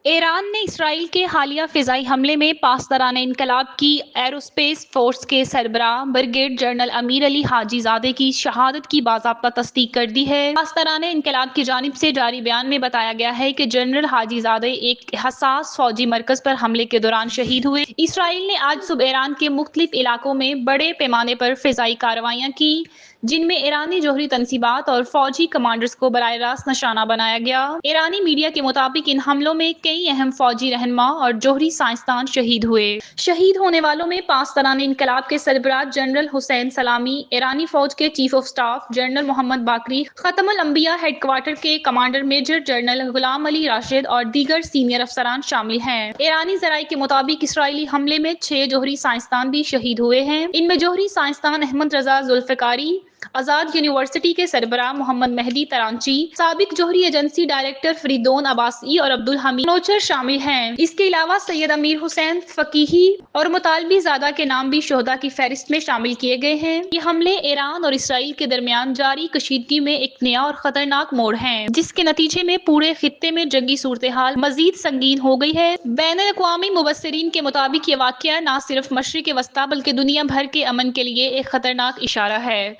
ایران نے اسرائیل کے حالیہ فضائی حملے میں پاسداران انقلاب کی ایروسپیس فورس کے سربراہ بریگیڈ جنرل امیر علی حاجی زادے کی شہادت کی باضابطہ تصدیق کر دی ہے۔ پاسداران انقلاب کی جانب سے جاری بیان میں بتایا گیا ہے کہ جنرل حاجی زادے ایک حساس فوجی مرکز پر حملے کے دوران شہید ہوئے۔ اسرائیل نے آج صبح ایران کے مختلف علاقوں میں بڑے پیمانے پر فضائی کارروائیاں کی، جن میں ایرانی جوہری تنصیبات اور فوجی کمانڈرز کو براہ راست نشانہ بنایا گیا۔ ایرانی میڈیا کے مطابق ان حملوں میں کئی اہم فوجی رہنما اور جوہری سائنسدان شہید ہوئے۔ شہید ہونے والوں میں پاسداران انقلاب کے سربراہ جنرل حسین سلامی، ایرانی فوج کے چیف آف اسٹاف جنرل محمد باقری، ختم الانبیاء ہیڈ کوارٹر کے کمانڈر میجر جنرل غلام علی راشد اور دیگر سینئر افسران شامل ہیں۔ ایرانی ذرائع کے مطابق اسرائیلی حملے میں 6 جوہری سائنسدان بھی شہید ہوئے ہیں۔ ان میں جوہری سائنسدان احمد رضا ذوالفقاری، آزاد یونیورسٹی کے سربراہ محمد مہدی ترانچی، سابق جوہری ایجنسی ڈائریکٹر فریدون عباسی اور عبدالحمید نوچر شامل ہیں۔ اس کے علاوہ سید امیر حسین فقیہی اور مطالبی زادہ کے نام بھی شہداء کی فہرست میں شامل کیے گئے ہیں۔ یہ حملے ایران اور اسرائیل کے درمیان جاری کشیدگی میں ایک نیا اور خطرناک موڑ ہیں، جس کے نتیجے میں پورے خطے میں جنگی صورتحال مزید سنگین ہو گئی ہے۔ بین الاقوامی مبصرین کے مطابق یہ واقعہ نہ صرف مشرق وسطیٰ بلکہ دنیا بھر کے امن کے لیے ایک خطرناک اشارہ ہے۔